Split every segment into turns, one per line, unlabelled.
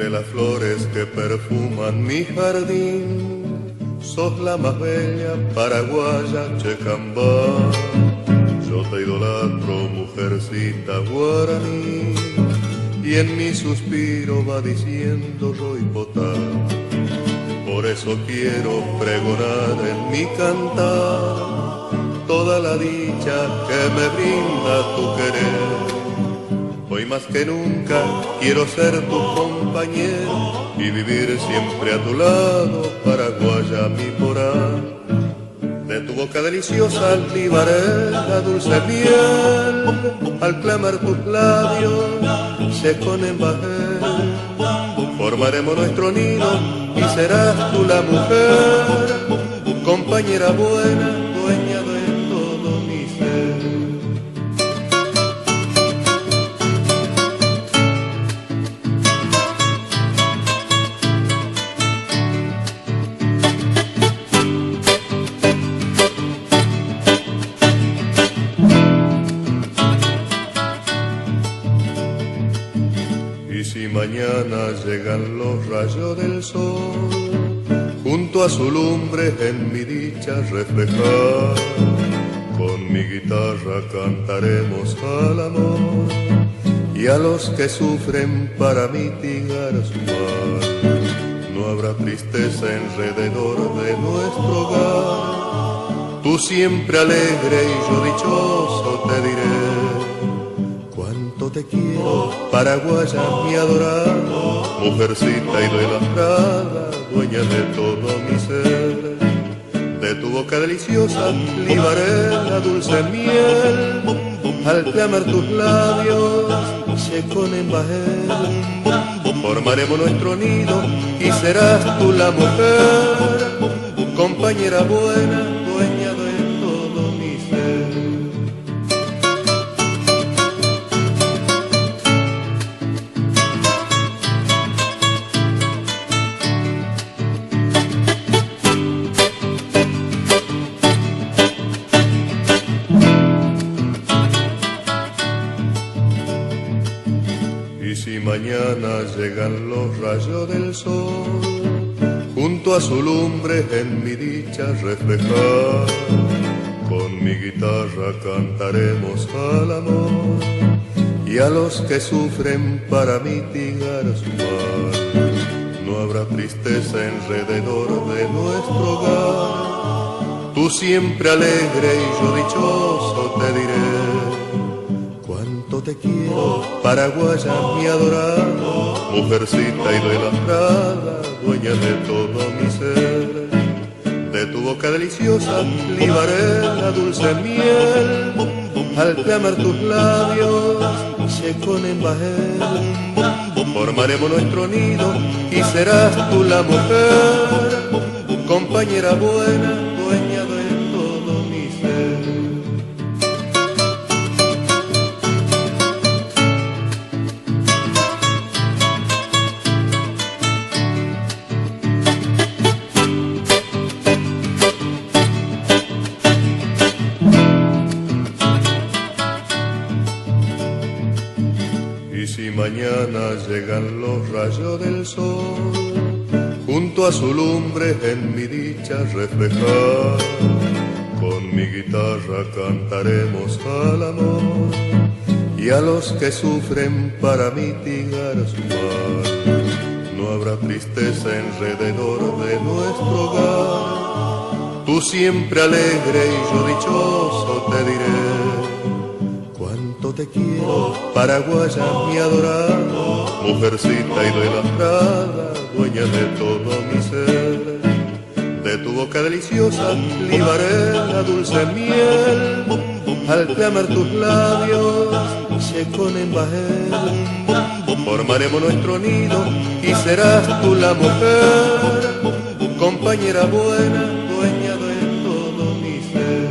Entre las flores que perfuman mi jardín, sos la más bella paraguaya checambá. Yo te idolatro, mujercita guaraní, y en mi suspiro va diciendo Roipotá. Por eso quiero pregonar en mi cantar toda la dicha que me brinda tu querer. Hoy más que nunca quiero ser tu compañero y vivir siempre a tu lado, paraguaya mi porá. De tu boca deliciosa libaré la dulce miel, al clamar tus labios se conen bajel. Formaremos nuestro nido y serás tú la mujer, compañera buena, dueña de todo mi ser. Y si mañana llegan los rayos del sol, junto a su lumbre en mi dicha reflejar, con mi guitarra cantaremos al amor y a los que sufren para mitigar su mal. No habrá tristeza alrededor de nuestro hogar, tú siempre alegre y yo dichoso te diré. Cuánto te quiero, paraguaya mi adorada, mujercita idolatrada, dueña de todo mi ser. De tu boca deliciosa libaré la dulce miel, al clamar tus labios se conen bajel. Formaremos nuestro nido y serás tú la mujer, compañera buena, dueña de todo mi ser. Y si mañana llegan los rayos del sol, junto a su lumbre en mi dicha reflejar, con mi guitarra cantaremos al amor y a los que sufren para mitigar su mal. No habrá tristeza alrededor de nuestro hogar, tú siempre alegre y yo dichoso te diré. Cuánto te quiero, paraguaya mi adorada, mujercita idolatrada, dueña de todo mi ser. De tu boca deliciosa libaré la dulce miel, al clamar tus labios se conen bajel. Formaremos nuestro nido y serás tú la mujer, compañera buena, dueña de todo mi ser. Y si mañana llegan los rayos del sol, junto a su lumbre en mi dicha reflejar, con mi guitarra cantaremos al amor y a los que sufren para mitigar su mal. No habrá tristeza alrededor de nuestro hogar, tú siempre alegre y yo dichoso te diré. Cuánto te quiero, paraguaya mi adorada, mujercita idolatrada, dueña de todo mi ser. De tu boca deliciosa libaré la dulce miel, al clamar tus labios se conen bajel. Formaremos nuestro nido y serás tú la mujer, compañera buena, dueña de todo mi ser.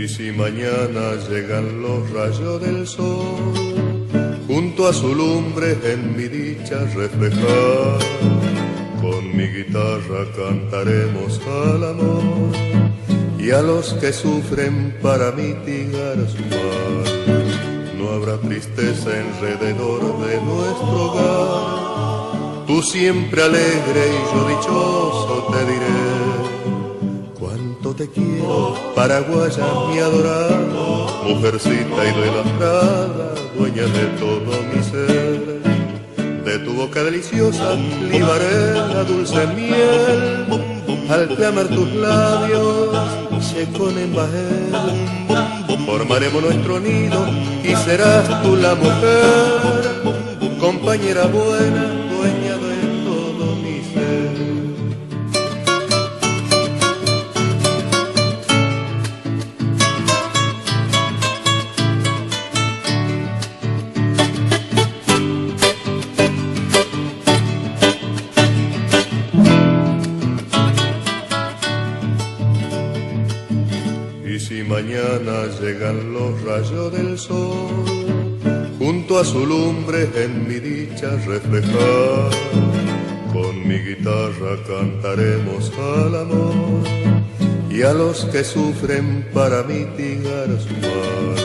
Y si mañana llegan los rayos del sol, junto a su lumbre en mi dicha reflejar. Con mi guitarra cantaremos al amor y a los que sufren para mitigar su mal. No habrá tristeza alrededor de nuestro hogar. Tú siempre alegre y yo dichoso te diré cuánto te quiero, paraguaya mi adorada, mujercita idolatrada, dueña de todo mi ser. De tu boca deliciosa libaré la dulce miel, al clamar tus labios se conen bajel. Formaremos nuestro nido y serás tú la mujer, compañera buena, dueña de todo mi ser. Y si mañana llegan los rayos del sol, junto a su lumbre en mi dicha reflejar, con mi guitarra cantaremos al amor y a los que sufren para mitigar su mal.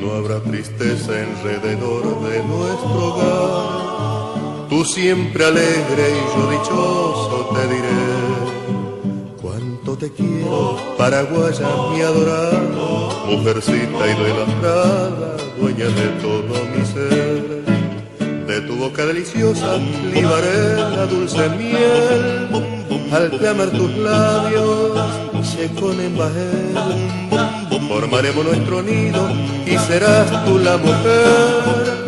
No habrá tristeza alrededor de nuestro hogar. Tú siempre alegre y yo dichoso te diré cuánto te quiero, paraguaya mi adorada, mujercita idolatrada, dueña de todo mi ser. De tu boca deliciosa libaré la dulce miel, al clamar tus labios se conen bajel. Formaremos nuestro nido y serás tú la mujer,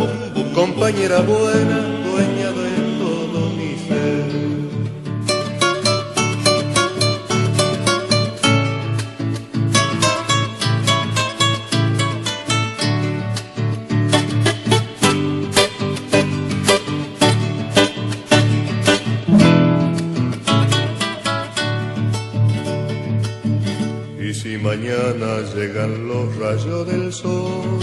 compañera buena, dueña de todo mi ser. Y si mañana llegan los rayos del sol,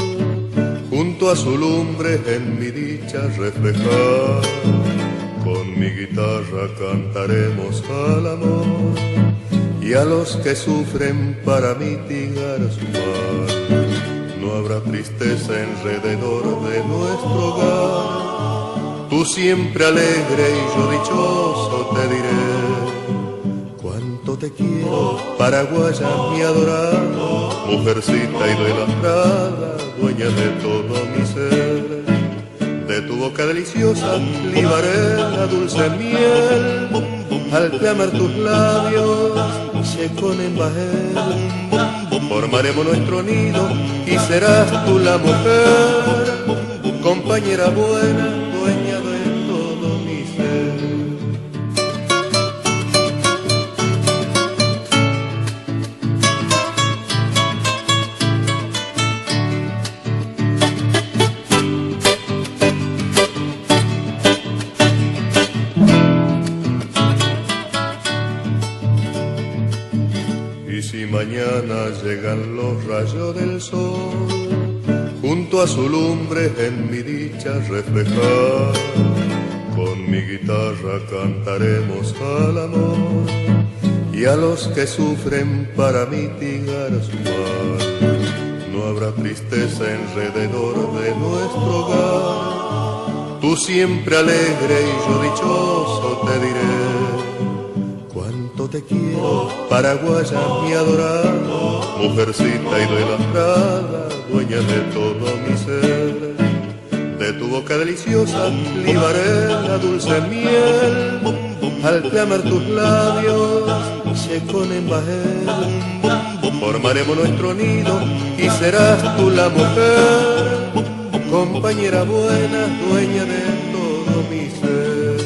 junto a su lumbre en mi dicha reflejar, con mi guitarra cantaremos al amor y a los que sufren para mitigar su mal. No habrá tristeza alrededor de nuestro hogar. Tú siempre alegre y yo dichoso te diré cuánto te quiero, paraguaya mi adorada, mujercita idolatrada, dueña de todo mi ser. De tu boca deliciosa libaré la dulce miel, al clamar tus labios se conen bajel. Formaremos nuestro nido y serás tú la mujer, compañera buena, dueña de todo mi ser. Y si mañana llegan los rayos del sol, junto a su lumbre en mi dicha reflejar, con mi guitarra cantaremos al amor y a los que sufren para mitigar su mal. No habrá tristeza alrededor de nuestro hogar. Tú siempre alegre y yo dichoso te diré cuánto te quiero, paraguaya mi adorada, mujercita idolatrada, dueña de todo mi ser. De tu boca deliciosa libaré la dulce miel, al clamar tus labios se conen bajel. Formaremos nuestro nido y serás tú la mujer, compañera buena, dueña de todo mi ser.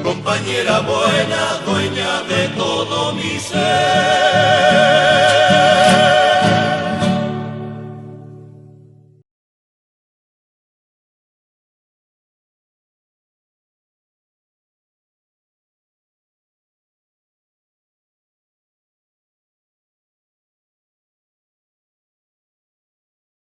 Compañera buena, dueña de todo mi ser.